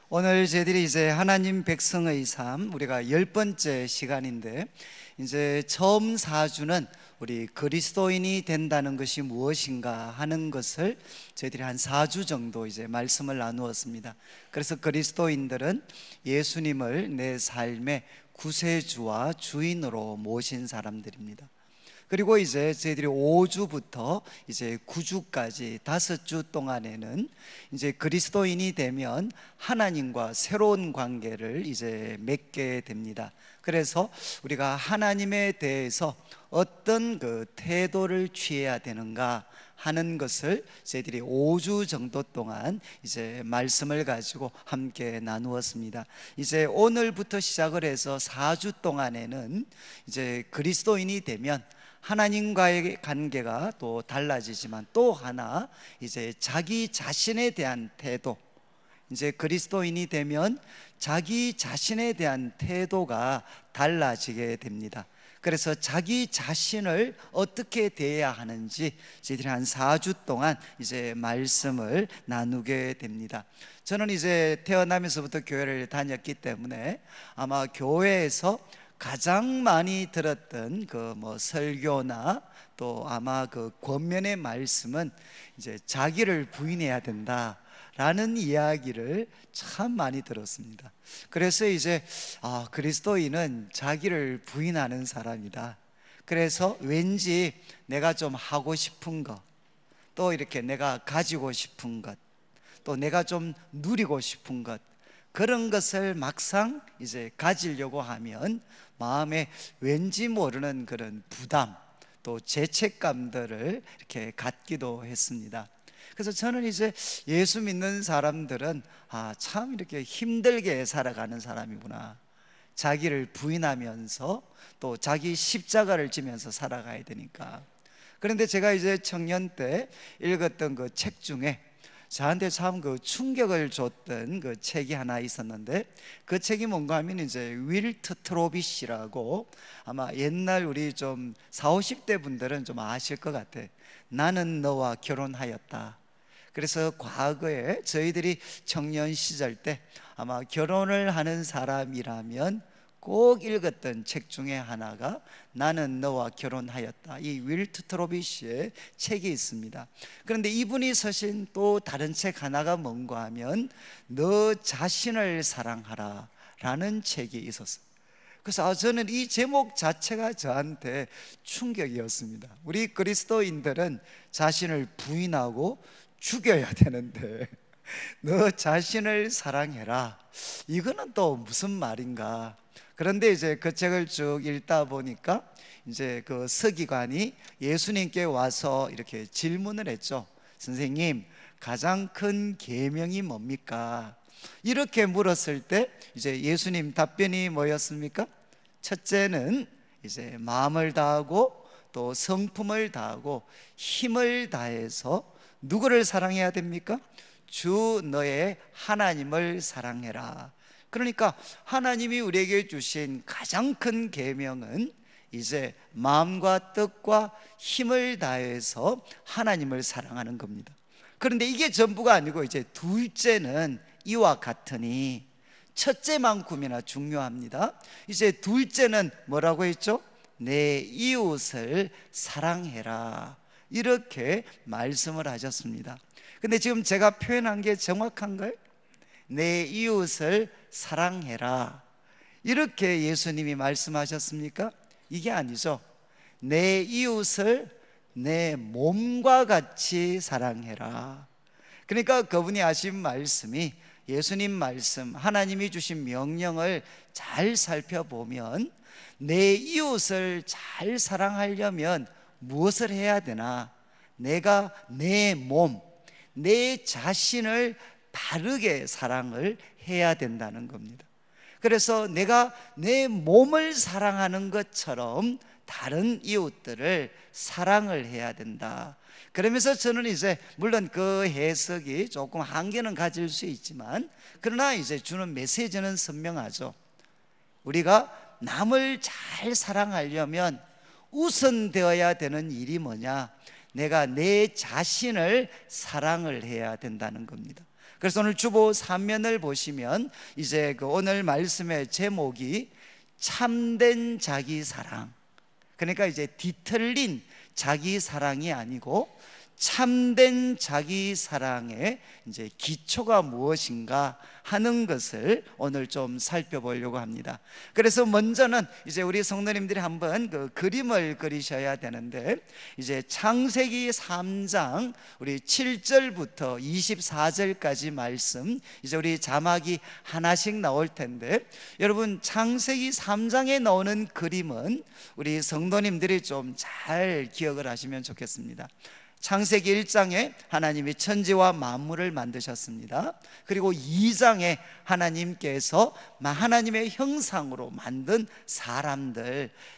오늘 저희들이 이제 하나님 백성의 삶, 우리가 10번째 시간인데, 이제 처음 4주는 우리 그리스도인이 된다는 것이 무엇인가 하는 것을 저희들이 한 4주 정도 이제 말씀을 나누었습니다. 그래서 그리스도인들은 예수님을 내 삶의 구세주와 주인으로 모신 사람들입니다. 그리고 이제 저희들이 5주부터 이제 9주까지 5주 동안에는 이제 그리스도인이 되면 하나님과 새로운 관계를 이제 맺게 됩니다. 그래서 우리가 하나님에 대해서 어떤 그 태도를 취해야 되는가 하는 것을 저희들이 5주 정도 동안 이제 말씀을 가지고 함께 나누었습니다. 이제 오늘부터 시작을 해서 4주 동안에는 이제 그리스도인이 되면 하나님과의 관계가 또 달라지지만, 또 하나 이제 자기 자신에 대한 태도, 이제 그리스도인이 되면 자기 자신에 대한 태도가 달라지게 됩니다. 그래서 자기 자신을 어떻게 대해야 하는지 저희들이 한 4주 동안 이제 말씀을 나누게 됩니다. 저는 이제 태어나면서부터 교회를 다녔기 때문에 아마 교회에서 가장 많이 들었던 그 설교나 또 아마 그 권면의 말씀은 이제 자기를 부인해야 된다라는 이야기를 참 많이 들었습니다. 그래서 이제 그리스도인은 자기를 부인하는 사람이다. 그래서 왠지 내가 좀 하고 싶은 것, 또 이렇게 내가 가지고 싶은 것, 또 내가 좀 누리고 싶은 것, 그런 것을 막상 이제 가지려고 하면 마음에 왠지 모르는 그런 부담, 또 죄책감들을 이렇게 갖기도 했습니다. 그래서 저는 이제 예수 믿는 사람들은 참 이렇게 힘들게 살아가는 사람이구나, 자기를 부인하면서 또 자기 십자가를 지면서 살아가야 되니까. 그런데 제가 이제 청년 때 읽었던 그 책 중에 저한테 참 그 충격을 줬던 그 책이 하나 있었는데, 그 책이 뭔가 하면 이제 윌트 트로빗이라고, 아마 옛날 우리 좀 40, 50대 분들은 좀 아실 것 같아. 나는 너와 결혼하였다. 그래서 과거에 저희들이 청년 시절 때 아마 결혼을 하는 사람이라면 꼭 읽었던 책 중에 하나가 나는 너와 결혼하였다, 이 윌트 트로빗의 책이 있습니다. 그런데 이분이 쓰신 또 다른 책 하나가 뭔가 하면 너 자신을 사랑하라 라는 책이 있었어요. 그래서 저는 이 제목 자체가 저한테 충격이었습니다. 우리 그리스도인들은 자신을 부인하고 죽여야 되는데 너 자신을 사랑해라, 이거는 또 무슨 말인가. 그런데 이제 그 책을 쭉 읽다 보니까 이제 그 서기관이 예수님께 와서 이렇게 질문을 했죠. 선생님, 가장 큰 계명이 뭡니까? 이렇게 물었을 때 이제 예수님 답변이 뭐였습니까? 첫째는 이제 마음을 다하고 또 성품을 다하고 힘을 다해서 누구를 사랑해야 됩니까? 주 너의 하나님을 사랑해라. 그러니까 하나님이 우리에게 주신 가장 큰 계명은 이제 마음과 뜻과 힘을 다해서 하나님을 사랑하는 겁니다. 그런데 이게 전부가 아니고 이제 둘째는 이와 같으니, 첫째만큼이나 중요합니다. 이제 둘째는 뭐라고 했죠? 내 이웃을 사랑해라, 이렇게 말씀을 하셨습니다. 근데 지금 제가 표현한 게 정확한가요? 내 이웃을 사랑해라, 이렇게 예수님이 말씀하셨습니까? 이게 아니죠. 내 이웃을 내 몸과 같이 사랑해라. 그러니까 그분이 하신 말씀이, 예수님 말씀, 하나님이 주신 명령을 잘 살펴보면 내 이웃을 잘 사랑하려면 무엇을 해야 되나? 내가 내 몸, 내 자신을 바르게 사랑을 해야 된다는 겁니다. 그래서 내가 내 몸을 사랑하는 것처럼 다른 이웃들을 사랑을 해야 된다. 그러면서 저는 이제 물론 그 해석이 조금 한계는 가질 수 있지만, 그러나 이제 주는 메시지는 선명하죠. 우리가 남을 잘 사랑하려면 우선되어야 되는 일이 뭐냐? 내가 내 자신을 사랑을 해야 된다는 겁니다. 그래서 오늘 주보 3면을 보시면 이제 그 오늘 말씀의 제목이 참된 자기 사랑, 그러니까 이제 뒤틀린 자기 사랑이 아니고 참된 자기 사랑의 이제 기초가 무엇인가 하는 것을 오늘 좀 살펴보려고 합니다. 그래서 먼저는 이제 우리 성도님들이 한번 그 그림을 그리셔야 되는데, 이제 창세기 3장 우리 7절부터 24절까지 말씀, 이제 우리 자막이 하나씩 나올 텐데, 여러분 창세기 3장에 나오는 그림은 우리 성도님들이 좀 잘 기억을 하시면 좋겠습니다. 창세기 1장에 하나님이 천지와 만물을 만드셨습니다. 그리고 2장에 하나님께서 하나님의 형상으로 만든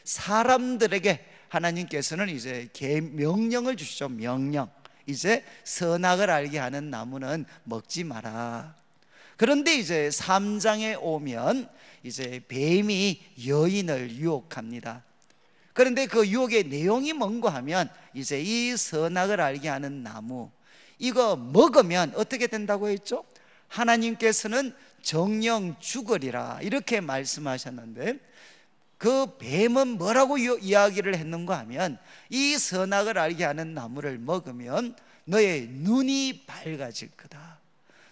사람들에게 하나님께서는 이제 명령을 주시죠. 명령. 이제 선악을 알게 하는 나무는 먹지 마라. 그런데 이제 3장에 오면 이제 뱀이 여인을 유혹합니다. 그런데 그 유혹의 내용이 뭔가 하면 이제 이 선악을 알게 하는 나무, 이거 먹으면 어떻게 된다고 했죠? 하나님께서는 정령 죽으리라 이렇게 말씀하셨는데, 그 뱀은 뭐라고 이야기를 했는가 하면 이 선악을 알게 하는 나무를 먹으면 너의 눈이 밝아질 거다.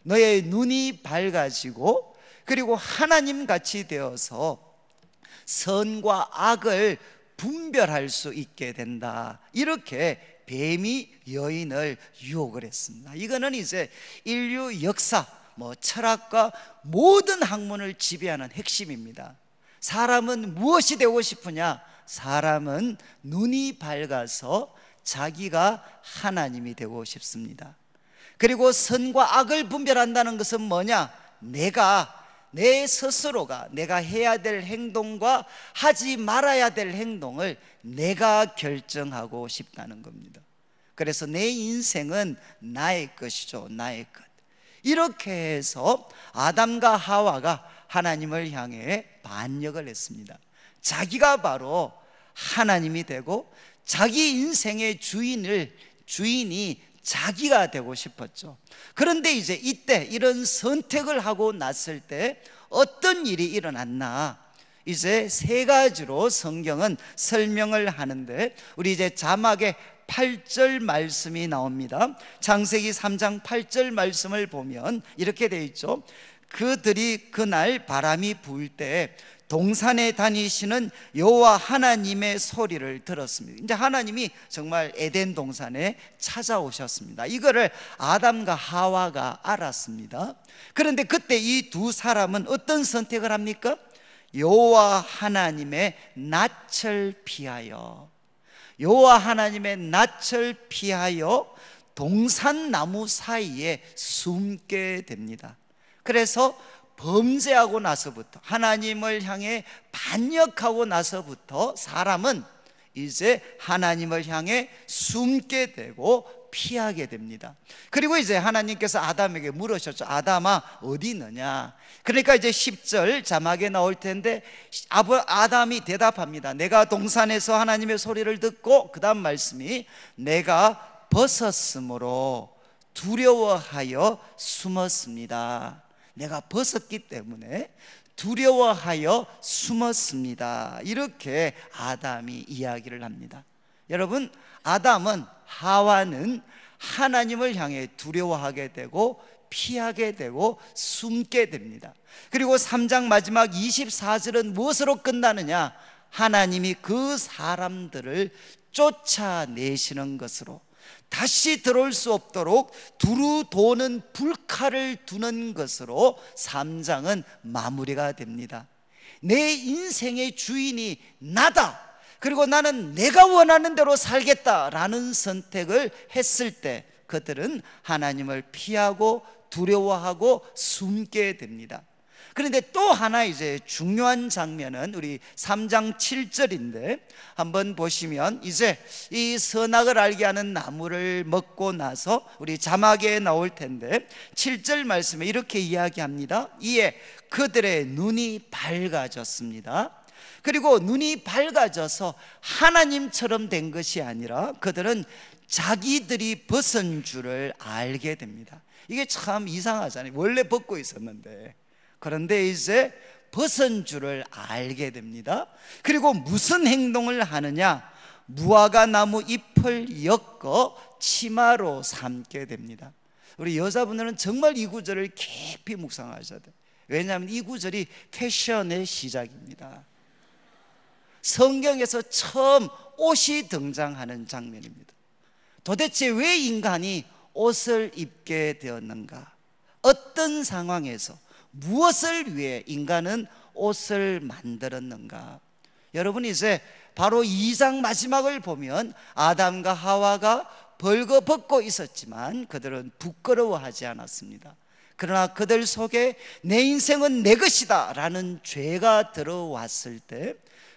너의 눈이 밝아지고 그리고 하나님같이 되어서 선과 악을 분별할 수 있게 된다. 이렇게 뱀이 여인을 유혹을 했습니다. 이거는 이제 인류 역사, 철학과 모든 학문을 지배하는 핵심입니다. 사람은 무엇이 되고 싶으냐? 사람은 눈이 밝아서 자기가 하나님이 되고 싶습니다. 그리고 선과 악을 분별한다는 것은 뭐냐? 내 스스로가 내가 해야 될 행동과 하지 말아야 될 행동을 내가 결정하고 싶다는 겁니다. 그래서 내 인생은 나의 것이죠. 나의 것. 이렇게 해서 아담과 하와가 하나님을 향해 반역을 했습니다. 자기가 바로 하나님이 되고 자기 인생의 주인이 자기가 되고 싶었죠. 그런데 이제 이때 이런 선택을 하고 났을 때 어떤 일이 일어났나? 이제 세 가지로 성경은 설명을 하는데, 우리 이제 자막에 8절 말씀이 나옵니다. 창세기 3장 8절 말씀을 보면 이렇게 되어 있죠. 그들이 그날 바람이 불 때 동산에 다니시는 여호와 하나님의 소리를 들었습니다. 이제 하나님이 정말 에덴 동산에 찾아오셨습니다. 이거를 아담과 하와가 알았습니다. 그런데 그때 이 두 사람은 어떤 선택을 합니까? 여호와 하나님의 낯을 피하여 동산나무 사이에 숨게 됩니다. 그래서 범죄하고 나서부터, 하나님을 향해 반역하고 나서부터 사람은 이제 하나님을 향해 숨게 되고 피하게 됩니다. 그리고 이제 하나님께서 아담에게 물으셨죠. 아담아, 어디 있느냐? 그러니까 이제 10절 자막에 나올 텐데 아담이 대답합니다. 내가 동산에서 하나님의 소리를 듣고, 그 다음 말씀이 내가 벗었으므로 두려워하여 숨었습니다. 내가 벗었기 때문에 두려워하여 숨었습니다. 이렇게 아담이 이야기를 합니다. 여러분, 아담은, 하와는 하나님을 향해 두려워하게 되고 피하게 되고 숨게 됩니다. 그리고 3장 마지막 24절은 무엇으로 끝나느냐? 하나님이 그 사람들을 쫓아내시는 것으로, 다시 들어올 수 없도록 두루 도는 불칼을 두는 것으로 3장은 마무리가 됩니다. 내 인생의 주인이 나다, 그리고 나는 내가 원하는 대로 살겠다라는 선택을 했을 때 그들은 하나님을 피하고 두려워하고 숨게 됩니다. 그런데 또 하나 이제 중요한 장면은 우리 3장 7절인데 한번 보시면, 이제 이 선악을 알게 하는 나무를 먹고 나서 우리 자막에 나올 텐데 7절 말씀에 이렇게 이야기합니다. 이에 그들의 눈이 밝아졌습니다. 그리고 눈이 밝아져서 하나님처럼 된 것이 아니라 그들은 자기들이 벗은 줄을 알게 됩니다. 이게 참 이상하잖아요. 원래 벗고 있었는데. 그런데 이제 벗은 줄을 알게 됩니다. 그리고 무슨 행동을 하느냐? 무화과 나무 잎을 엮어 치마로 삼게 됩니다. 우리 여자분들은 정말 이 구절을 깊이 묵상하셔야 돼요. 왜냐하면 이 구절이 패션의 시작입니다. 성경에서 처음 옷이 등장하는 장면입니다. 도대체 왜 인간이 옷을 입게 되었는가? 어떤 상황에서 무엇을 위해 인간은 옷을 만들었는가? 여러분, 이제 바로 2장 마지막을 보면 아담과 하와가 벌거벗고 있었지만 그들은 부끄러워하지 않았습니다. 그러나 그들 속에 내 인생은 내 것이다 라는 죄가 들어왔을 때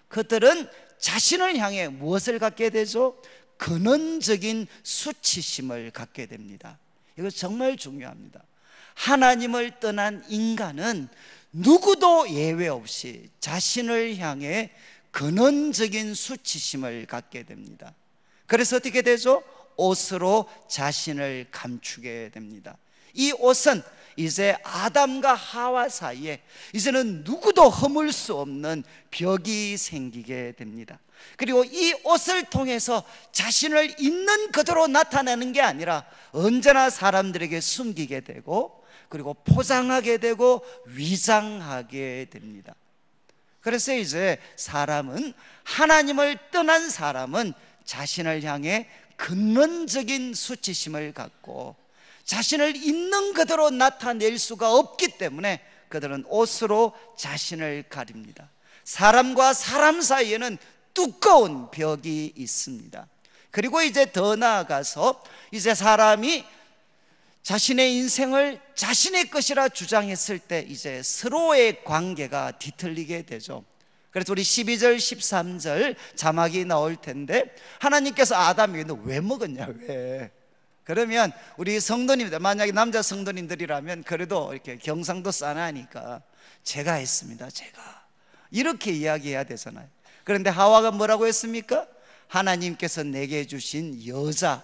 그들은 자신을 향해 무엇을 갖게 되죠? 근원적인 수치심을 갖게 됩니다. 이거 정말 중요합니다. 하나님을 떠난 인간은 누구도 예외 없이 자신을 향해 근원적인 수치심을 갖게 됩니다. 그래서 어떻게 되죠? 옷으로 자신을 감추게 됩니다. 이 옷은 이제 아담과 하와 사이에 이제는 누구도 허물 수 없는 벽이 생기게 됩니다. 그리고 이 옷을 통해서 자신을 있는 그대로 나타내는 게 아니라 언제나 사람들에게 숨기게 되고 그리고 포장하게 되고 위장하게 됩니다. 그래서 이제 사람은, 하나님을 떠난 사람은 자신을 향해 근원적인 수치심을 갖고 자신을 있는 그대로 나타낼 수가 없기 때문에 그들은 옷으로 자신을 가립니다. 사람과 사람 사이에는 두꺼운 벽이 있습니다. 그리고 이제 더 나아가서 이제 사람이 자신의 인생을 자신의 것이라 주장했을 때 이제 서로의 관계가 뒤틀리게 되죠. 그래서 우리 12절 13절 자막이 나올 텐데, 하나님께서 아담에게 너 왜 먹었냐, 왜? 그러면 우리 성도님들, 만약에 남자 성도님들이라면 그래도 이렇게 경상도 싸나니까 제가 했습니다, 제가, 이렇게 이야기해야 되잖아요. 그런데 하와가 뭐라고 했습니까? 하나님께서 내게 주신 여자,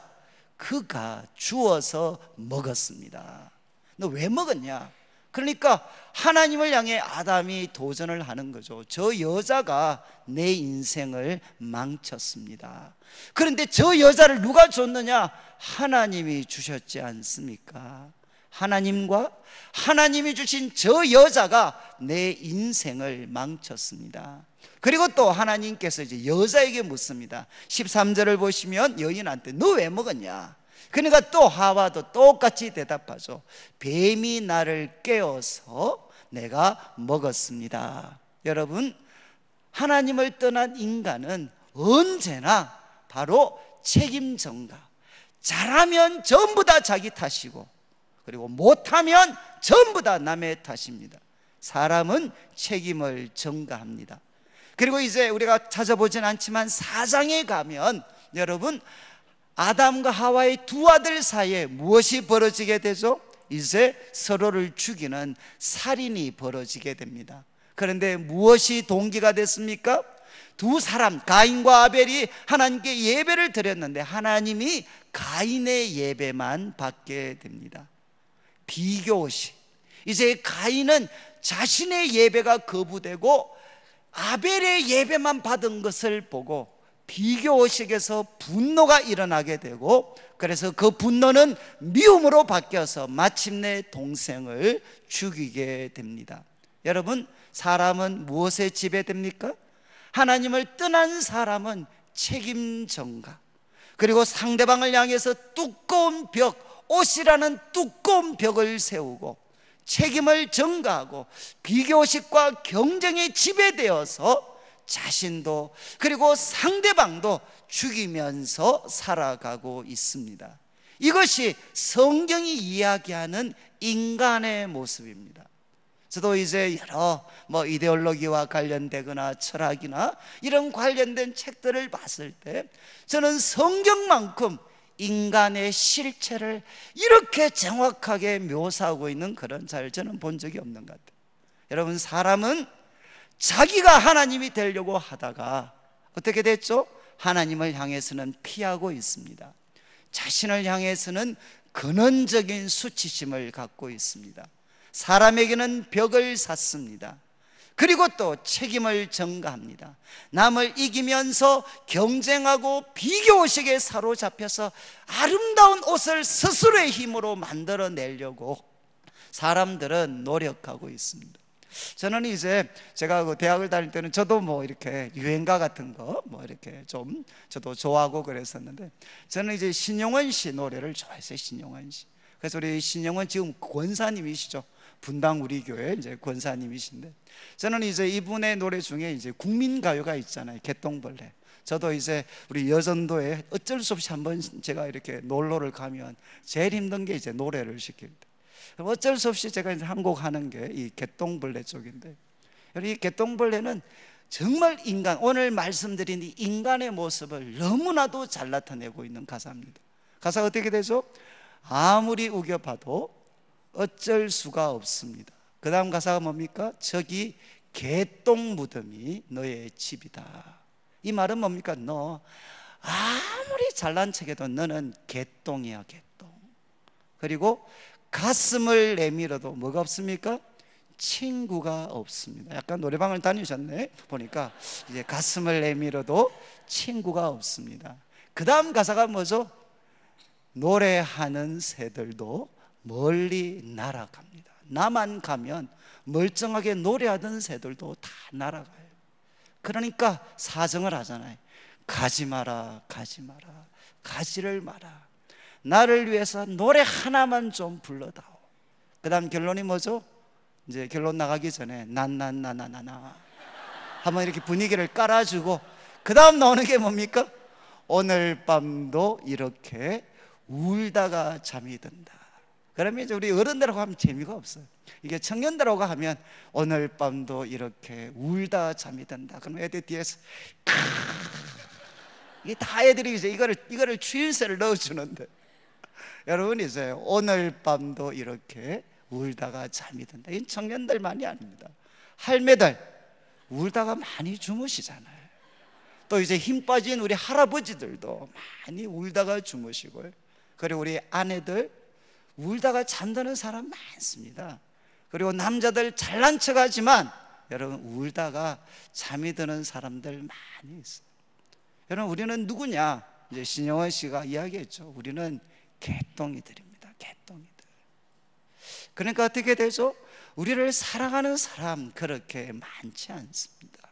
그가 주어서 먹었습니다. 너 왜 먹었냐? 그러니까 하나님을 향해 아담이 도전을 하는 거죠. 저 여자가 내 인생을 망쳤습니다. 그런데 저 여자를 누가 줬느냐? 하나님이 주셨지 않습니까? 하나님이 주신 저 여자가 내 인생을 망쳤습니다. 그리고 또 하나님께서 이제 여자에게 묻습니다. 13절을 보시면 여인한테 너 왜 먹었냐? 그러니까 또 하와도 똑같이 대답하죠. 뱀이 나를 깨워서 내가 먹었습니다. 여러분, 하나님을 떠난 인간은 언제나 바로 책임 전가. 잘하면 전부 다 자기 탓이고, 그리고 못하면 전부 다 남의 탓입니다. 사람은 책임을 전가합니다. 그리고 이제 우리가 찾아보진 않지만 4장에 가면 여러분, 아담과 하와의 두 아들 사이에 무엇이 벌어지게 되죠? 이제 서로를 죽이는 살인이 벌어지게 됩니다. 그런데 무엇이 동기가 됐습니까? 두 사람, 가인과 아벨이 하나님께 예배를 드렸는데 하나님이 가인의 예배만 받게 됩니다. 비교의식. 이제 가인은 자신의 예배가 거부되고 아벨의 예배만 받은 것을 보고 비교의식에서 분노가 일어나게 되고, 그래서 그 분노는 미움으로 바뀌어서 마침내 동생을 죽이게 됩니다. 여러분, 사람은 무엇에 지배됩니까? 하나님을 떠난 사람은 책임 전가, 그리고 상대방을 향해서 두꺼운 벽, 옷이라는 두꺼운 벽을 세우고 책임을 전가하고 비교의식과 경쟁에 지배되어서 자신도 그리고 상대방도 죽이면서 살아가고 있습니다. 이것이 성경이 이야기하는 인간의 모습입니다. 저도 이제 여러 이데올로기와 관련되거나 철학이나 이런 관련된 책들을 봤을 때 저는 성경만큼 인간의 실체를 이렇게 정확하게 묘사하고 있는 그런 자를 저는 본 적이 없는 것 같아요. 여러분, 사람은 자기가 하나님이 되려고 하다가 어떻게 됐죠? 하나님을 향해서는 피하고 있습니다. 자신을 향해서는 근원적인 수치심을 갖고 있습니다. 사람에게는 벽을 샀습니다. 그리고 또 책임을 전가합니다. 남을 이기면서 경쟁하고 비교의식에 사로잡혀서 아름다운 옷을 스스로의 힘으로 만들어내려고 사람들은 노력하고 있습니다. 저는 이제 제가 그 대학을 다닐 때는 저도 뭐 이렇게 유행가 같은 거 뭐 이렇게 좀 저도 좋아하고 그랬었는데, 저는 이제 신용원 씨 노래를 좋아했어요. 신용원 씨. 그래서 우리 신용원 지금 권사님이시죠. 분당 우리 교회 이제 권사님이신데, 저는 이제 이분의 노래 중에 이제 국민가요가 있잖아요. 개똥벌레. 저도 이제 우리 여전도에 어쩔 수 없이 한번 제가 이렇게 놀러를 가면 제일 힘든 게 이제 노래를 시킬 때, 어쩔 수 없이 제가 이제 한 곡 하는 게 이 개똥벌레 쪽인데, 이 개똥벌레는 정말 인간, 오늘 말씀드린 이 인간의 모습을 너무나도 잘 나타내고 있는 가사입니다. 가사가 어떻게 되죠? 아무리 우겨봐도 어쩔 수가 없습니다. 그 다음 가사가 뭡니까? 저기 개똥 무덤이 너의 집이다. 이 말은 뭡니까? 너 아무리 잘난 척해도 너는 개똥이야, 개똥. 그리고 가슴을 내밀어도 뭐가 없습니까? 친구가 없습니다. 약간 노래방을 다니셨네 보니까. 이제 가슴을 내밀어도 친구가 없습니다. 그 다음 가사가 뭐죠? 노래하는 새들도 멀리 날아갑니다. 나만 가면 멀쩡하게 노래하던 새들도 다 날아가요. 그러니까 사정을 하잖아요. 가지 마라, 가지 마라, 가지를 마라. 나를 위해서 노래 하나만 좀 불러다오. 그 다음 결론이 뭐죠? 이제 결론 나가기 전에 나나나나나나 한번 이렇게 분위기를 깔아주고, 그 다음 나오는 게 뭡니까? 오늘 밤도 이렇게 울다가 잠이 든다. 그러면 이제 우리 어른들하고 하면 재미가 없어요. 이게 청년들하고 하면 오늘 밤도 이렇게 울다 잠이 든다. 그럼 애들 뒤에서 이게 다 애들이 이제 이거를 추임새를 넣어주는데, 여러분 이제 오늘 밤도 이렇게 울다가 잠이 든다. 이건 청년들만이 아닙니다. 할매들 울다가 많이 주무시잖아요. 또 이제 힘 빠진 우리 할아버지들도 많이 울다가 주무시고요. 그리고 우리 아내들 울다가 잠드는 사람 많습니다. 그리고 남자들 잘난 척하지만 여러분 울다가 잠이 드는 사람들 많이 있어요. 여러분 우리는 누구냐? 이제 신영원 씨가 이야기했죠. 우리는 개똥이들입니다. 개똥이들. 그러니까 어떻게 되죠? 우리를 사랑하는 사람 그렇게 많지 않습니다.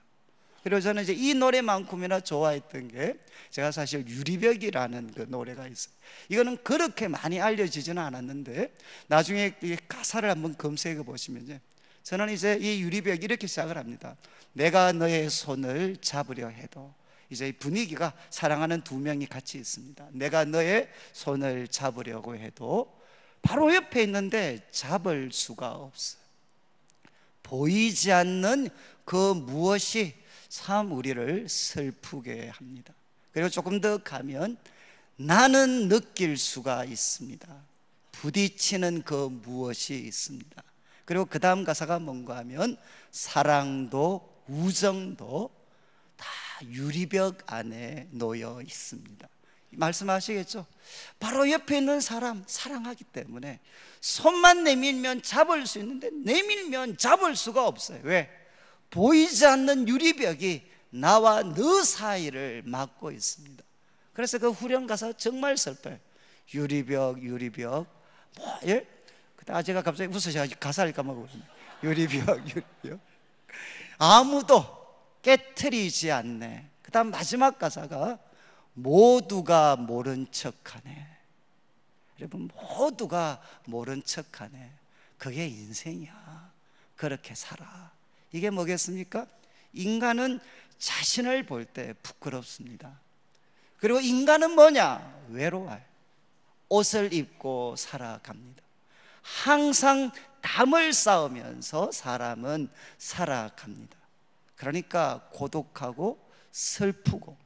그리고 저는 이제 이 노래만큼이나 좋아했던 게, 제가 사실 유리벽이라는 그 노래가 있어요. 이거는 그렇게 많이 알려지지는 않았는데 나중에 이 가사를 한번 검색해 보시면, 저는 이제 이 유리벽 이렇게 시작을 합니다. 내가 너의 손을 잡으려 해도, 이제 이 분위기가 사랑하는 두 명이 같이 있습니다. 내가 너의 손을 잡으려고 해도 바로 옆에 있는데 잡을 수가 없어요. 보이지 않는 그 무엇이 참 우리를 슬프게 합니다. 그리고 조금 더 가면 나는 느낄 수가 있습니다. 부딪히는 그 무엇이 있습니다. 그리고 그 다음 가사가 뭔가 하면 사랑도 우정도 다 유리벽 안에 놓여 있습니다. 말씀하시겠죠? 바로 옆에 있는 사람 사랑하기 때문에 손만 내밀면 잡을 수 있는데 내밀면 잡을 수가 없어요. 왜? 보이지 않는 유리벽이 나와 너 사이를 막고 있습니다. 그래서 그 후렴 가사 정말 슬퍼요. 유리벽 유리벽 뭐 예? 그때 제가 갑자기 웃으셔가지고 가사를 까먹었거든요. 유리벽 유리벽 아무도 깨트리지 않네. 그 다음 마지막 가사가 모두가 모른 척하네. 여러분 모두가 모른 척하네. 그게 인생이야. 그렇게 살아. 이게 뭐겠습니까? 인간은 자신을 볼 때 부끄럽습니다. 그리고 인간은 뭐냐? 외로워요. 옷을 입고 살아갑니다. 항상 담을 쌓으면서 사람은 살아갑니다. 그러니까 고독하고 슬프고,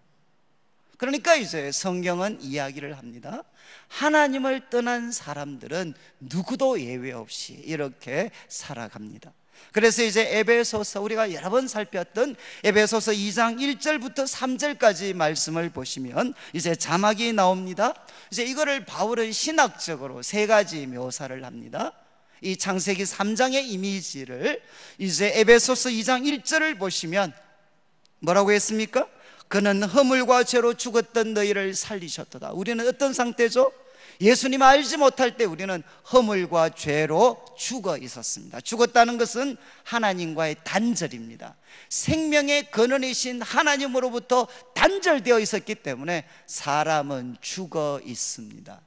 그러니까 이제 성경은 이야기를 합니다. 하나님을 떠난 사람들은 누구도 예외 없이 이렇게 살아갑니다. 그래서 이제 에베소서, 우리가 여러 번 살폈던 에베소서 2장 1절부터 3절까지 말씀을 보시면 이제 자막이 나옵니다. 이제 이거를 바울은 신학적으로 세 가지 묘사를 합니다. 이 창세기 3장의 이미지를 이제 에베소서 2장 1절을 보시면 뭐라고 했습니까? 그는 허물과 죄로 죽었던 너희를 살리셨도다. 우리는 어떤 상태죠? 예수님 알지 못할 때 우리는 허물과 죄로 죽어 있었습니다. 죽었다는 것은 하나님과의 단절입니다. 생명의 근원이신 하나님으로부터 단절되어 있었기 때문에 사람은 죽어 있습니다.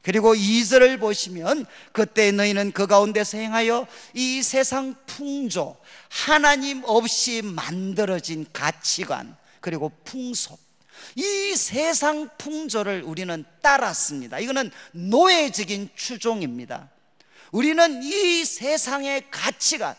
그리고 2절을 보시면 그때 너희는 그 가운데서 행하여 이 세상 풍조, 하나님 없이 만들어진 가치관, 그리고 풍속, 이 세상 풍조를 우리는 따랐습니다. 이거는 노예적인 추종입니다. 우리는 이 세상의 가치관,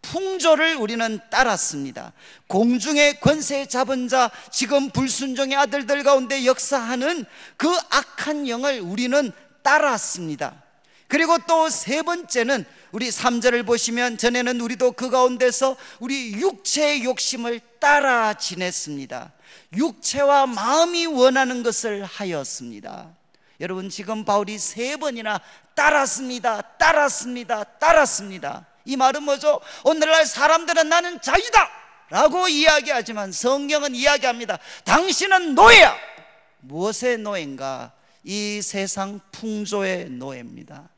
풍조를 우리는 따랐습니다. 공중의 권세 잡은 자, 지금 불순종의 아들들 가운데 역사하는 그 악한 영을 우리는 따랐습니다. 그리고 또 세 번째는 우리 3절을 보시면 전에는 우리도 그 가운데서 우리 육체의 욕심을 따라 지냈습니다. 육체와 마음이 원하는 것을 하였습니다. 여러분, 지금 바울이 세 번이나 따랐습니다, 따랐습니다, 따랐습니다. 이 말은 뭐죠? 오늘날 사람들은 나는 자유다 라고 이야기하지만 성경은 이야기합니다. 당신은 노예야. 무엇의 노예인가? 이 세상 풍조의 노예입니다.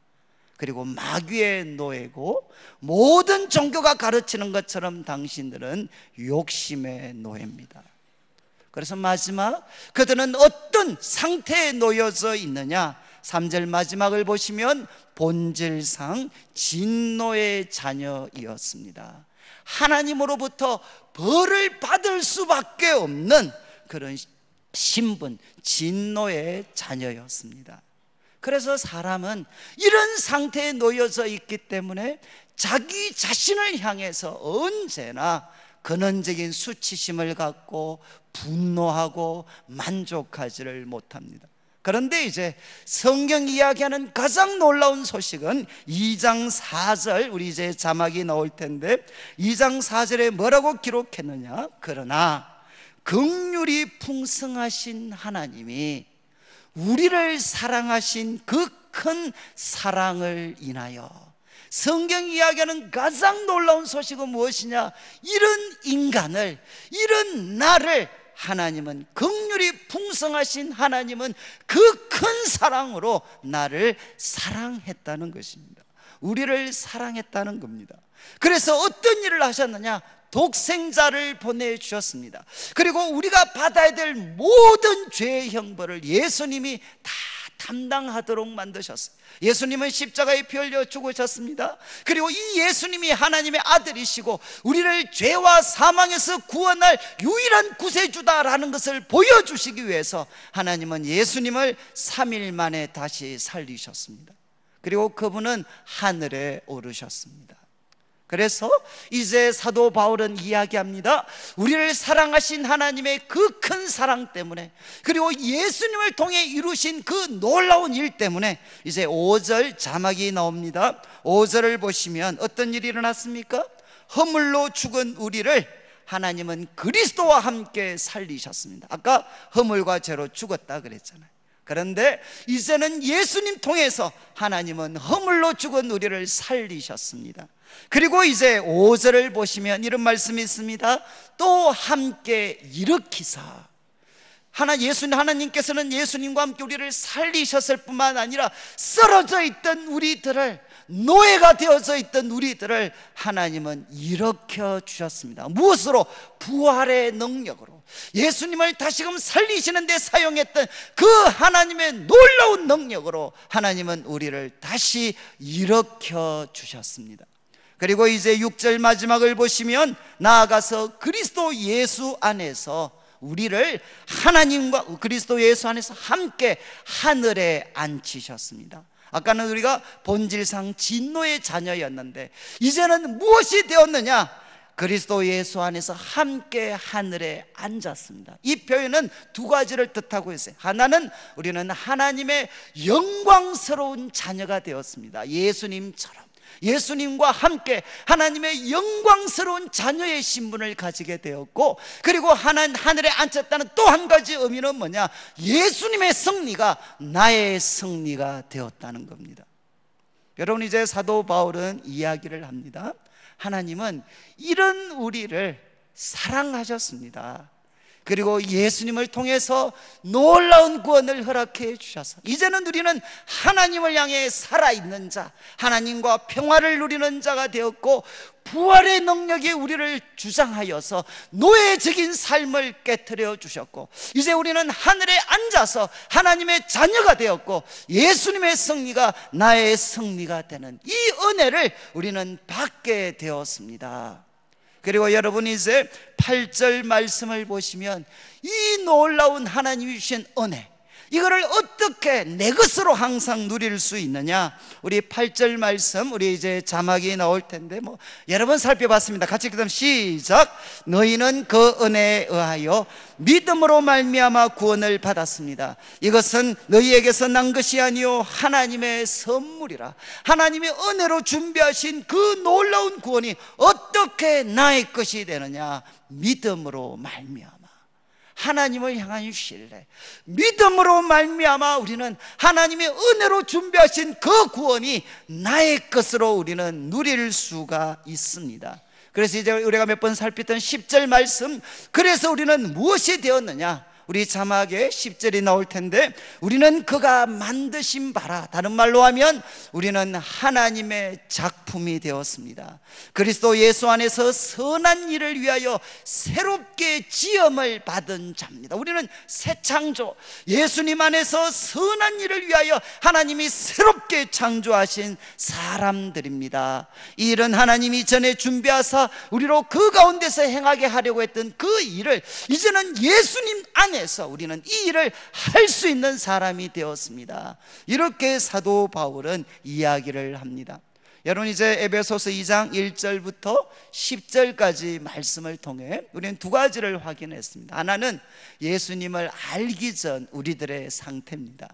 그리고 마귀의 노예고, 모든 종교가 가르치는 것처럼 당신들은 욕심의 노예입니다. 그래서 마지막, 그들은 어떤 상태에 놓여져 있느냐? 3절 마지막을 보시면 본질상 진노의 자녀이었습니다. 하나님으로부터 벌을 받을 수밖에 없는 그런 신분, 진노의 자녀였습니다. 그래서 사람은 이런 상태에 놓여져 있기 때문에 자기 자신을 향해서 언제나 근원적인 수치심을 갖고 분노하고 만족하지를 못합니다. 그런데 이제 성경 이야기하는 가장 놀라운 소식은 2장 4절, 우리 이제 자막이 나올 텐데 2장 4절에 뭐라고 기록했느냐? 그러나 긍휼이 풍성하신 하나님이 우리를 사랑하신 그 큰 사랑을 인하여, 성경 이야기하는 가장 놀라운 소식은 무엇이냐? 이런 인간을, 이런 나를 하나님은, 긍휼이 풍성하신 하나님은 그 큰 사랑으로 나를 사랑했다는 것입니다. 우리를 사랑했다는 겁니다. 그래서 어떤 일을 하셨느냐? 독생자를 보내주셨습니다. 그리고 우리가 받아야 될 모든 죄의 형벌을 예수님이 다 담당하도록 만드셨어요. 예수님은 십자가에 피 흘려 죽으셨습니다. 그리고 이 예수님이 하나님의 아들이시고 우리를 죄와 사망에서 구원할 유일한 구세주다라는 것을 보여주시기 위해서 하나님은 예수님을 3일 만에 다시 살리셨습니다. 그리고 그분은 하늘에 오르셨습니다. 그래서 이제 사도 바울은 이야기합니다. 우리를 사랑하신 하나님의 그 큰 사랑 때문에, 그리고 예수님을 통해 이루신 그 놀라운 일 때문에 이제 5절 자막이 나옵니다. 5절을 보시면 어떤 일이 일어났습니까? 허물로 죽은 우리를 하나님은 그리스도와 함께 살리셨습니다. 아까 허물과 죄로 죽었다 그랬잖아요. 그런데 이제는 예수님 통해서 하나님은 허물로 죽은 우리를 살리셨습니다. 그리고 이제 5절을 보시면 이런 말씀이 있습니다. 또 함께 일으키사, 하나님께서는 예수님과 함께 우리를 살리셨을 뿐만 아니라 쓰러져 있던 우리들을, 노예가 되어져 있던 우리들을 하나님은 일으켜 주셨습니다. 무엇으로? 부활의 능력으로. 예수님을 다시금 살리시는 데 사용했던 그 하나님의 놀라운 능력으로 하나님은 우리를 다시 일으켜 주셨습니다. 그리고 이제 6절 마지막을 보시면 나아가서 그리스도 예수 안에서 우리를 하나님과 그리스도 예수 안에서 함께 하늘에 앉히셨습니다. 아까는 우리가 본질상 진노의 자녀였는데 이제는 무엇이 되었느냐? 그리스도 예수 안에서 함께 하늘에 앉았습니다. 이 표현은 두 가지를 뜻하고 있어요. 하나는 우리는 하나님의 영광스러운 자녀가 되었습니다. 예수님처럼 예수님과 함께 하나님의 영광스러운 자녀의 신분을 가지게 되었고, 그리고 하늘에 앉혔다는 또 한 가지 의미는 뭐냐? 예수님의 승리가 나의 승리가 되었다는 겁니다. 여러분, 이제 사도 바울은 이야기를 합니다. 하나님은 이런 우리를 사랑하셨습니다. 그리고 예수님을 통해서 놀라운 구원을 허락해 주셔서 이제는 우리는 하나님을 향해 살아있는 자, 하나님과 평화를 누리는 자가 되었고, 부활의 능력이 우리를 주장하여서 노예적인 삶을 깨트려 주셨고, 이제 우리는 하늘에 앉아서 하나님의 자녀가 되었고, 예수님의 승리가 나의 승리가 되는 이 은혜를 우리는 받게 되었습니다. 그리고 여러분이 이제 8절 말씀을 보시면 이 놀라운 하나님이 주신 은혜, 이거를 어떻게 내 것으로 항상 누릴 수 있느냐? 우리 8절 말씀, 우리 이제 자막이 나올 텐데 여러 번 살펴봤습니다. 같이 그다음 시작. 너희는 그 은혜에 의하여 믿음으로 말미암아 구원을 받았습니다. 이것은 너희에게서 난 것이 아니요 하나님의 선물이라. 하나님의 은혜로 준비하신 그 놀라운 구원이 어떻게 나의 것이 되느냐? 믿음으로 말미암아. 하나님을 향한 신뢰, 믿음으로 말미암아 우리는 하나님의 은혜로 준비하신 그 구원이 나의 것으로 우리는 누릴 수가 있습니다. 그래서 이제 우리가 몇 번 살폈던 10절 말씀, 그래서 우리는 무엇이 되었느냐? 우리 자막에 10절이 나올 텐데, 우리는 그가 만드신 바라, 다른 말로 하면 우리는 하나님의 작품이 되었습니다. 그리스도 예수 안에서 선한 일을 위하여 새롭게 지음을 받은 자입니다. 우리는 새 창조, 예수님 안에서 선한 일을 위하여 하나님이 새롭게 창조하신 사람들입니다. 이 일은 하나님이 전에 준비하사 우리로 그 가운데서 행하게 하려고 했던 그 일을 이제는 예수님 안에 우리는 이 일을 할 수 있는 사람이 되었습니다. 이렇게 사도 바울은 이야기를 합니다. 여러분, 이제 에베소서 2장 1절부터 10절까지 말씀을 통해 우리는 두 가지를 확인했습니다. 하나는 예수님을 알기 전 우리들의 상태입니다.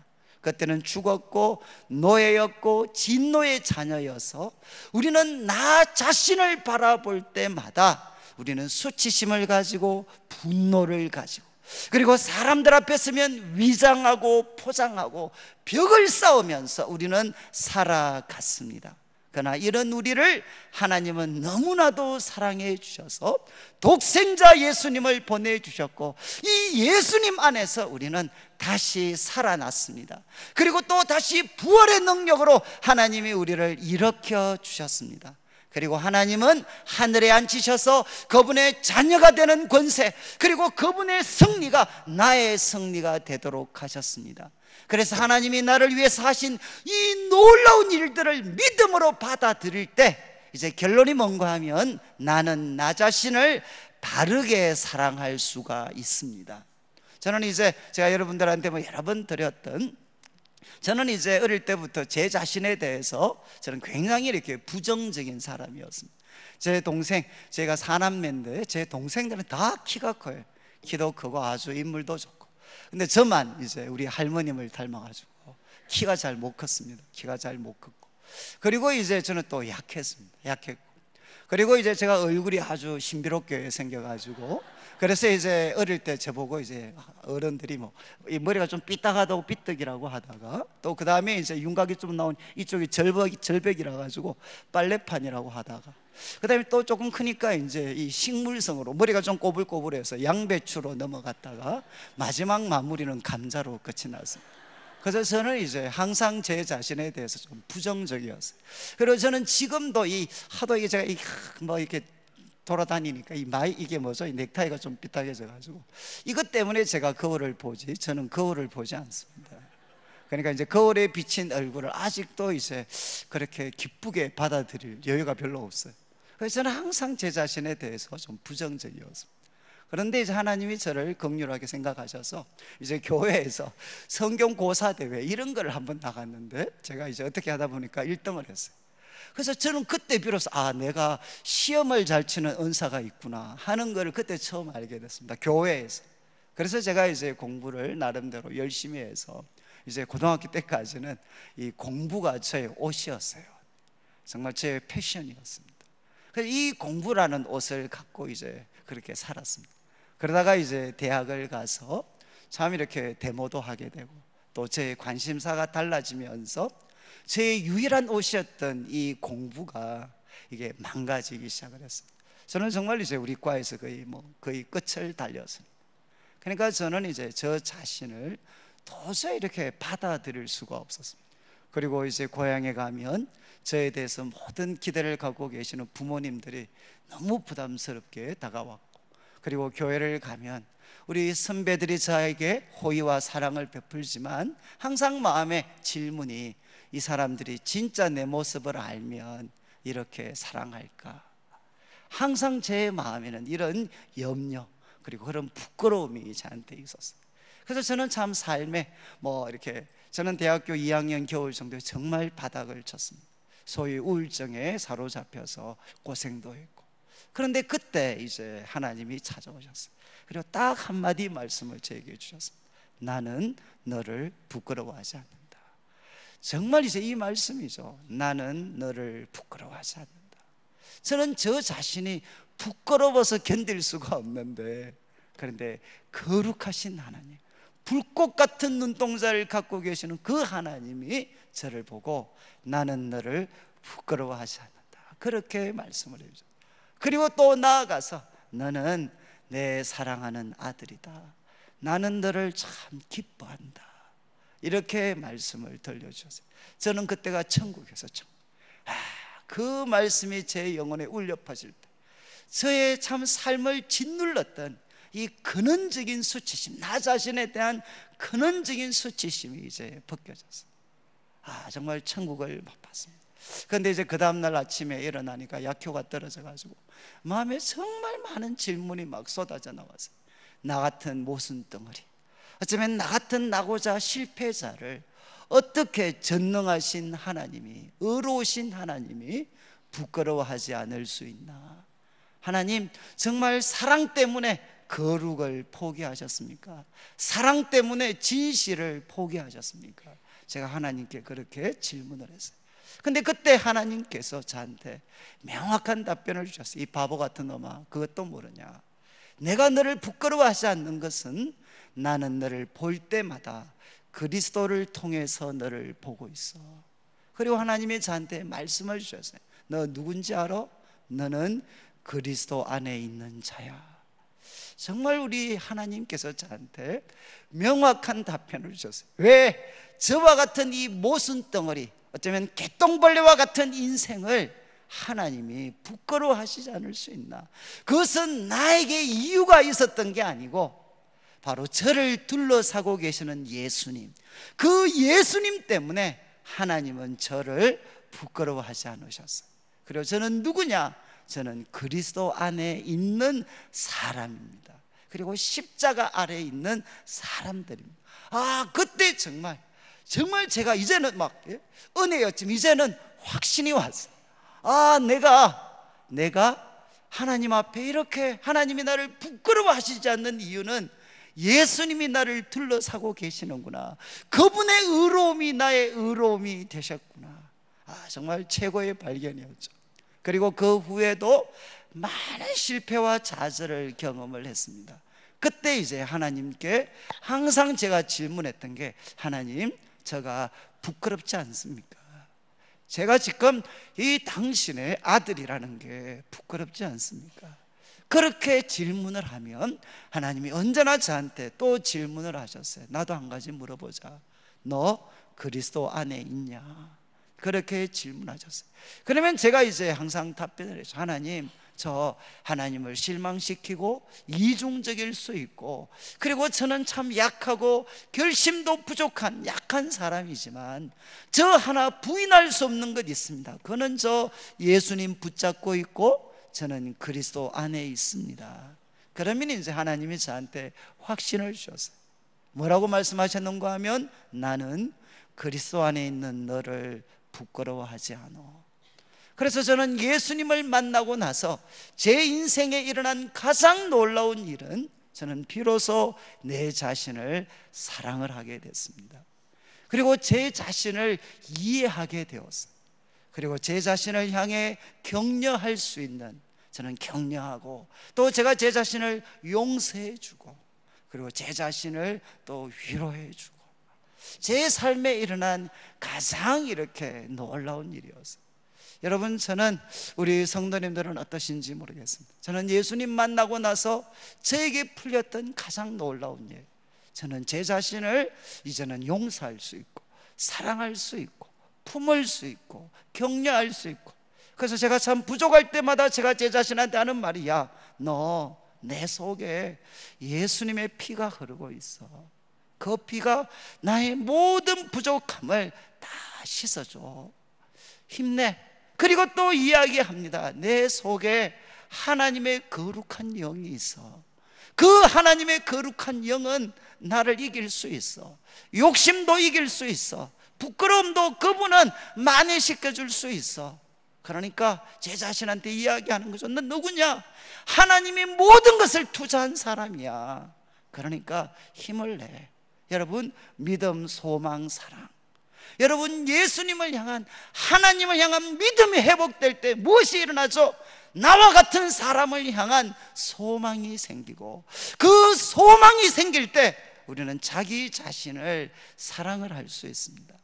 그때는 죽었고 노예였고 진노의 자녀여서 우리는 나 자신을 바라볼 때마다 우리는 수치심을 가지고 분노를 가지고, 그리고 사람들 앞에 서면 위장하고 포장하고 벽을 쌓으면서 우리는 살아갔습니다. 그러나 이런 우리를 하나님은 너무나도 사랑해 주셔서 독생자 예수님을 보내주셨고, 이 예수님 안에서 우리는 다시 살아났습니다. 그리고 또 다시 부활의 능력으로 하나님이 우리를 일으켜 주셨습니다. 그리고 하나님은 하늘에 앉히셔서 그분의 자녀가 되는 권세, 그리고 그분의 승리가 나의 승리가 되도록 하셨습니다. 그래서 하나님이 나를 위해서 하신 이 놀라운 일들을 믿음으로 받아들일 때 이제 결론이 뭔가 하면 나는 나 자신을 바르게 사랑할 수가 있습니다. 저는 이제 제가 여러분들한테 여러 번 드렸던, 저는 이제 어릴 때부터 제 자신에 대해서 저는 굉장히 이렇게 부정적인 사람이었습니다. 제 동생, 제가 사남매인데 제 동생들은 다 키가 커요. 키도 크고 아주 인물도 좋고. 근데 저만 이제 우리 할머님을 닮아가지고 키가 잘 못 컸습니다. 키가 잘 못 컸고, 그리고 이제 저는 또 약했습니다. 약했고, 그리고 이제 제가 얼굴이 아주 신비롭게 생겨가지고, 그래서 이제 어릴 때 저보고 이제 어른들이 이 머리가 좀 삐딱하다고 삐떡이라고 하다가, 또 그 다음에 이제 윤곽이 좀 나온 이쪽이 절벽이라 가지고 빨래판이라고 하다가, 그 다음에 또 조금 크니까 이제 이 식물성으로 머리가 좀 꼬불꼬불해서 양배추로 넘어갔다가 마지막 마무리는 감자로 끝이 났습니다. 그래서 저는 이제 항상 제 자신에 대해서 좀 부정적이었어요. 그리고 저는 지금도 하도 제가 이렇게 돌아다니니까 이게 뭐죠? 이 넥타이가 좀 삐딱해져 가지고 이것 때문에 제가 거울을 보지, 저는 거울을 보지 않습니다. 그러니까 이제 거울에 비친 얼굴을 아직도 이제 그렇게 기쁘게 받아들일 여유가 별로 없어요. 그래서 저는 항상 제 자신에 대해서 좀 부정적이었습니다. 그런데 이제 하나님이 저를 긍휼하게 생각하셔서 이제 교회에서 성경 고사 대회 이런 걸 한번 나갔는데, 제가 이제 어떻게 하다 보니까 1등을 했어요. 그래서 저는 그때 비로소 내가 시험을 잘 치는 은사가 있구나 하는 걸 그때 처음 알게 됐습니다. 교회에서. 그래서 제가 이제 공부를 나름대로 열심히 해서 이제 고등학교 때까지는 이 공부가 저의 옷이었어요. 정말 제 패션이었습니다. 그래서 이 공부라는 옷을 갖고 이제 그렇게 살았습니다. 그러다가 이제 대학을 가서 참 이렇게 데모도 하게 되고 또 제 관심사가 달라지면서 제 유일한 옷이었던 이 공부가 이게 망가지기 시작을 했습니다. 저는 정말 이제 우리 과에서 거의 끝을 달렸습니다. 그러니까 저는 이제 저 자신을 도저히 이렇게 받아들일 수가 없었습니다. 그리고 이제 고향에 가면 저에 대해서 모든 기대를 갖고 계시는 부모님들이 너무 부담스럽게 다가왔고, 그리고 교회를 가면 우리 선배들이 저에게 호의와 사랑을 베풀지만 항상 마음에 질문이, 이 사람들이 진짜 내 모습을 알면 이렇게 사랑할까? 항상 제 마음에는 이런 염려 그리고 그런 부끄러움이 저한테 있었어요. 그래서 저는 참 삶에 이렇게 저는 대학교 2학년 겨울 정도에 정말 바닥을 쳤습니다. 소위 우울증에 사로잡혀서 고생도 했고, 그런데 그때 이제 하나님이 찾아오셨어요. 그리고 딱 한마디 말씀을 저에게 주셨습니다. 나는 너를 부끄러워하지 않는다. 정말 이제 이 말씀이죠. 나는 너를 부끄러워하지 않는다. 저는 저 자신이 부끄러워서 견딜 수가 없는데, 그런데 거룩하신 하나님, 불꽃 같은 눈동자를 갖고 계시는 그 하나님이 저를 보고 나는 너를 부끄러워하지 않는다, 그렇게 말씀을 해주셨어요. 그리고 또 나아가서 너는 내 사랑하는 아들이다, 나는 너를 참 기뻐한다, 이렇게 말씀을 들려주셨어요. 저는 그때가 천국에서 그 말씀이 제 영혼에 울려 퍼질 때 저의 참 삶을 짓눌렀던 이 근원적인 수치심, 나 자신에 대한 근원적인 수치심이 이제 벗겨졌어요. 정말 천국을 맛봤습니다. 그런데 이제 그 다음날 아침에 일어나니까 약효가 떨어져가지고 마음에 정말 많은 질문이 막 쏟아져 나왔어요. 나 같은 모순덩어리, 어쩌면 나 같은 나고자 실패자를 어떻게 전능하신 하나님이, 의로우신 하나님이 부끄러워하지 않을 수 있나? 하나님, 정말 사랑 때문에 거룩을 포기하셨습니까? 사랑 때문에 진실을 포기하셨습니까? 제가 하나님께 그렇게 질문을 했어요. 근데 그때 하나님께서 저한테 명확한 답변을 주셨어요. 이 바보 같은 놈아, 그것도 모르냐? 내가 너를 부끄러워하지 않는 것은 나는 너를 볼 때마다 그리스도를 통해서 너를 보고 있어. 그리고 하나님이 저한테 말씀을 주셨어요. 너 누군지 알아? 너는 그리스도 안에 있는 자야. 정말 우리 하나님께서 저한테 명확한 답변을 주셨어요. 왜 저와 같은 이 모순덩어리, 어쩌면 개똥벌레와 같은 인생을 하나님이 부끄러워하시지 않을 수 있나? 그것은 나에게 이유가 있었던 게 아니고 바로 저를 둘러싸고 계시는 예수님, 그 예수님 때문에 하나님은 저를 부끄러워하지 않으셨어요. 그리고 저는 누구냐? 저는 그리스도 안에 있는 사람입니다. 그리고 십자가 아래에 있는 사람들입니다. 그때 정말 제가 이제는 은혜였지만 이제는 확신이 왔어요. 내가 하나님 앞에 이렇게 하나님이 나를 부끄러워하시지 않는 이유는 예수님이 나를 둘러싸고 계시는구나. 그분의 의로움이 나의 의로움이 되셨구나. 정말 최고의 발견이었죠. 그리고 그 후에도 많은 실패와 좌절을 경험을 했습니다. 그때 이제 하나님께 항상 제가 질문했던 게, 하나님, 제가 부끄럽지 않습니까? 제가 지금 이 당신의 아들이라는 게 부끄럽지 않습니까? 그렇게 질문을 하면 하나님이 언제나 저한테 또 질문을 하셨어요. 나도 한 가지 물어보자. 너 그리스도 안에 있냐? 그렇게 질문하셨어요. 그러면 제가 이제 항상 답변을 했죠. 하나님, 저 하나님을 실망시키고 이중적일 수 있고, 그리고 저는 참 약하고 결심도 부족한 약한 사람이지만 저 하나 부인할 수 없는 것 있습니다. 그는 저 예수님 붙잡고 있고 저는 그리스도 안에 있습니다. 그러면 이제 하나님이 저한테 확신을 주셨어요. 뭐라고 말씀하셨는가 하면, 나는 그리스도 안에 있는 너를 부끄러워하지 않아. 그래서 저는 예수님을 만나고 나서 제 인생에 일어난 가장 놀라운 일은, 저는 비로소 내 자신을 사랑을 하게 됐습니다. 그리고 제 자신을 이해하게 되었어요. 그리고 제 자신을 향해 격려할 수 있는, 저는 격려하고, 또 제가 제 자신을 용서해 주고, 그리고 제 자신을 또 위로해 주고, 제 삶에 일어난 가장 이렇게 놀라운 일이었어요. 여러분, 저는 우리 성도님들은 어떠신지 모르겠습니다. 저는 예수님 만나고 나서 저에게 풀렸던 가장 놀라운 일, 저는 제 자신을 이제는 용서할 수 있고, 사랑할 수 있고, 품을 수 있고, 격려할 수 있고. 그래서 제가 참 부족할 때마다 제가 제 자신한테 하는 말이, 야, 너 내 속에 예수님의 피가 흐르고 있어. 그 피가 나의 모든 부족함을 다 씻어줘. 힘내. 그리고 또 이야기합니다. 내 속에 하나님의 거룩한 영이 있어. 그 하나님의 거룩한 영은 나를 이길 수 있어. 욕심도 이길 수 있어. 부끄러움도 그분은 만회시켜줄 수 있어. 그러니까 제 자신한테 이야기하는 거죠. 너 누구냐? 하나님이 모든 것을 투자한 사람이야. 그러니까 힘을 내. 여러분, 믿음, 소망, 사랑, 여러분, 예수님을 향한, 하나님을 향한 믿음이 회복될 때 무엇이 일어나죠? 나와 같은 사람을 향한 소망이 생기고, 그 소망이 생길 때 우리는 자기 자신을 사랑을 할 수 있습니다.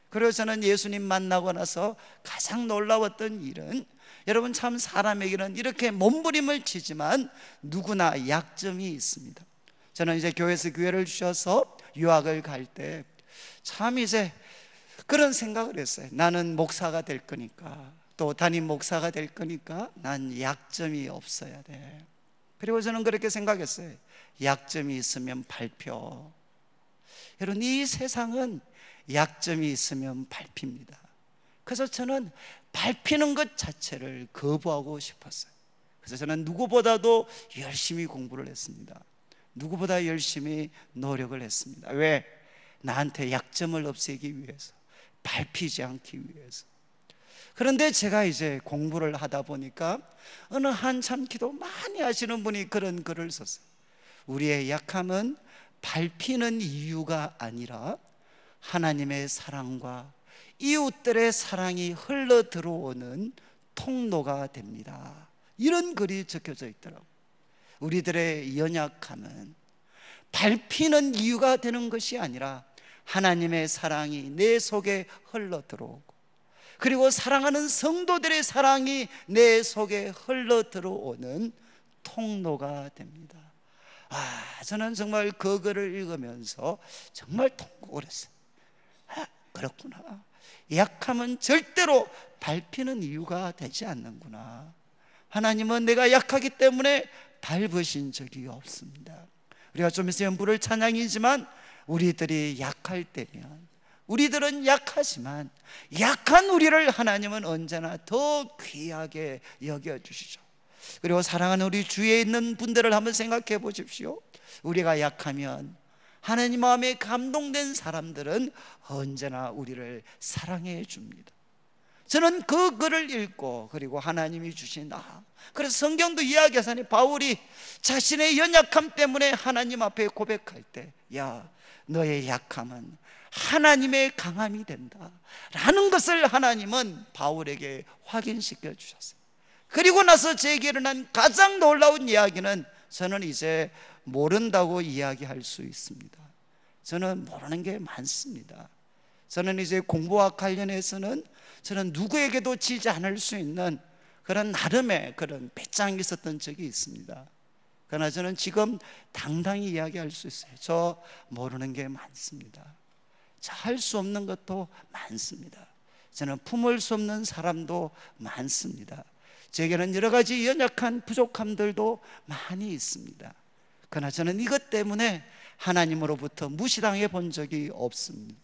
그래서 저는 예수님 만나고 나서 가장 놀라웠던 일은, 여러분, 참 사람에게는 이렇게 몸부림을 치지만 누구나 약점이 있습니다. 저는 이제 교회에서 기회를 주셔서 유학을 갈 때 참 이제 그런 생각을 했어요. 나는 목사가 될 거니까, 또 담임 목사가 될 거니까 난 약점이 없어야 돼. 그리고 저는 그렇게 생각했어요. 약점이 있으면 밟혀. 여러분, 이 세상은 약점이 있으면 밟힙니다. 그래서 저는 밟히는 것 자체를 거부하고 싶었어요. 그래서 저는 누구보다도 열심히 공부를 했습니다. 누구보다 열심히 노력을 했습니다. 왜? 나한테 약점을 없애기 위해서, 밟히지 않기 위해서. 그런데 제가 이제 공부를 하다 보니까 어느 한참 기도 많이 하시는 분이 그런 글을 썼어요. 우리의 약함은 밟히는 이유가 아니라 하나님의 사랑과 이웃들의 사랑이 흘러 들어오는 통로가 됩니다. 이런 글이 적혀져 있더라고요. 우리들의 연약함은 밟히는 이유가 되는 것이 아니라 하나님의 사랑이 내 속에 흘러 들어오고, 그리고 사랑하는 성도들의 사랑이 내 속에 흘러 들어오는 통로가 됩니다. 저는 정말 그 글을 읽으면서 정말 통곡을 했어요. 그렇구나. 약함은 절대로 밟히는 이유가 되지 않는구나. 하나님은 내가 약하기 때문에 밟으신 적이 없습니다. 우리가 좀 있으면 부를 찬양이지만, 우리들이 약할 때면, 우리들은 약하지만 약한 우리를 하나님은 언제나 더 귀하게 여겨주시죠. 그리고 사랑하는 우리 주위에 있는 분들을 한번 생각해 보십시오. 우리가 약하면 하나님 마음에 감동된 사람들은 언제나 우리를 사랑해 줍니다. 저는 그 글을 읽고, 그리고 하나님이 주신 그래서 성경도 이야기하사니 바울이 자신의 연약함 때문에 하나님 앞에 고백할 때, 야, 너의 약함은 하나님의 강함이 된다 라는 것을 하나님은 바울에게 확인시켜 주셨어요. 그리고 나서 제게 일어난 가장 놀라운 이야기는, 저는 이제 모른다고 이야기할 수 있습니다. 저는 모르는 게 많습니다. 저는 이제 공부와 관련해서는 저는 누구에게도 지지 않을 수 있는 그런 나름의 그런 배짱이 있었던 적이 있습니다. 그러나 저는 지금 당당히 이야기할 수 있어요. 저 모르는 게 많습니다. 저 할 수 없는 것도 많습니다. 저는 품을 수 없는 사람도 많습니다. 제게는 여러 가지 연약한 부족함들도 많이 있습니다. 그러나 저는 이것 때문에 하나님으로부터 무시당해 본 적이 없습니다.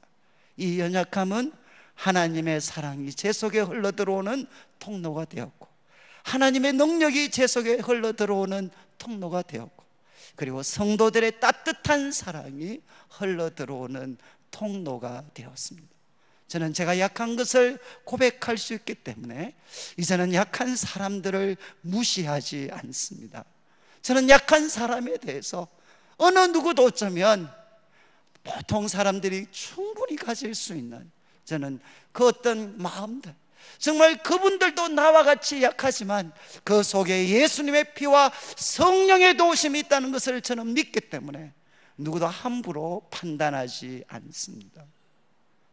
이 연약함은 하나님의 사랑이 제 속에 흘러들어오는 통로가 되었고, 하나님의 능력이 제 속에 흘러들어오는 통로가 되었고, 그리고 성도들의 따뜻한 사랑이 흘러들어오는 통로가 되었습니다. 저는 제가 약한 것을 고백할 수 있기 때문에 이제는 약한 사람들을 무시하지 않습니다. 저는 약한 사람에 대해서 어느 누구도 어쩌면 보통 사람들이 충분히 가질 수 있는, 저는 그 어떤 마음들, 정말 그분들도 나와 같이 약하지만 그 속에 예수님의 피와 성령의 도우심이 있다는 것을 저는 믿기 때문에 누구도 함부로 판단하지 않습니다.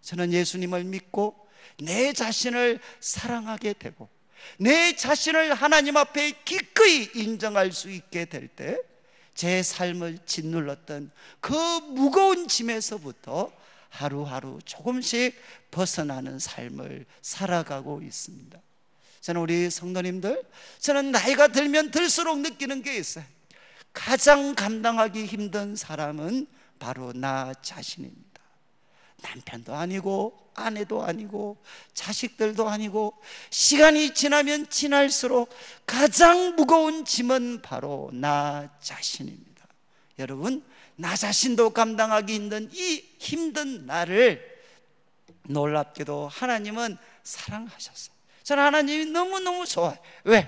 저는 예수님을 믿고 내 자신을 사랑하게 되고 내 자신을 하나님 앞에 기꺼이 인정할 수 있게 될 때 제 삶을 짓눌렀던 그 무거운 짐에서부터 하루하루 조금씩 벗어나는 삶을 살아가고 있습니다. 저는 우리 성도님들, 저는 나이가 들면 들수록 느끼는 게 있어요. 가장 감당하기 힘든 사람은 바로 나 자신입니다. 남편도 아니고 아내도 아니고 자식들도 아니고 시간이 지나면 지날수록 가장 무거운 짐은 바로 나 자신입니다. 여러분, 나 자신도 감당하기 힘든 이 힘든 나를 놀랍게도 하나님은 사랑하셨어요. 저는 하나님이 너무너무 좋아요. 왜?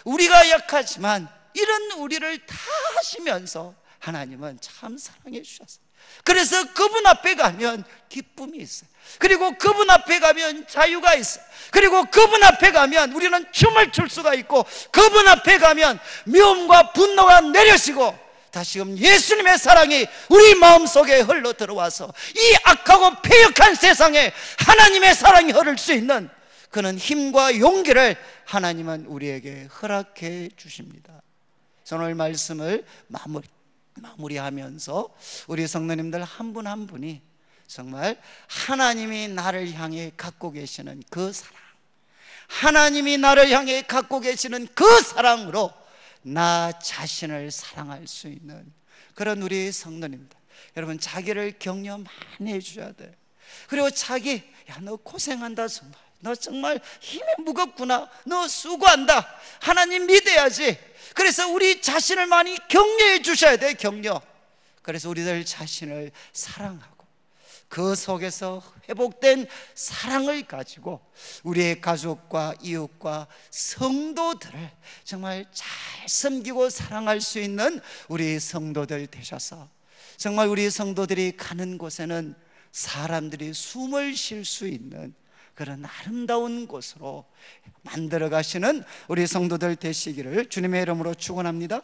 우리가 약하지만 이런 우리를 다 하시면서 하나님은 참 사랑해 주셨어요. 그래서 그분 앞에 가면 기쁨이 있어요. 그리고 그분 앞에 가면 자유가 있어요. 그리고 그분 앞에 가면 우리는 춤을 출 수가 있고 그분 앞에 가면 미움과 분노가 내려지고 다시금 예수님의 사랑이 우리 마음속에 흘러 들어와서 이 악하고 패역한 세상에 하나님의 사랑이 흐를 수 있는 그런 힘과 용기를 하나님은 우리에게 허락해 주십니다. 저는 오늘 말씀을 마무리하면서 우리 성도님들 한 분 한 분이 정말 하나님이 나를 향해 갖고 계시는 그 사랑, 하나님이 나를 향해 갖고 계시는 그 사랑으로 나 자신을 사랑할 수 있는 그런 우리 성도님들, 여러분 자기를 격려 많이 해줘야 돼. 그리고 자기, 야, 너 고생한다, 정말 너 정말 힘이 무겁구나, 너 수고한다, 하나님 믿어야지. 그래서 우리 자신을 많이 격려해 주셔야 돼. 격려. 그래서 우리들 자신을 사랑하고 그 속에서 회복된 사랑을 가지고 우리의 가족과 이웃과 성도들을 정말 잘 섬기고 사랑할 수 있는 우리 성도들 되셔서 정말 우리 성도들이 가는 곳에는 사람들이 숨을 쉴 수 있는 그런 아름다운 곳으로 만들어 가시는 우리 성도들 되시기를 주님의 이름으로 축원합니다.